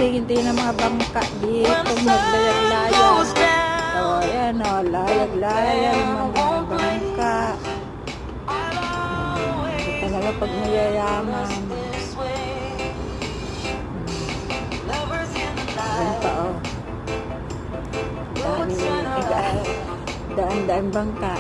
hindi na mga bangka dito maglayag-layag. So, ayan o, layag-layag mga bangka. Ito talaga pag mayayaman. Ayan pa o. Daan-daan bangka.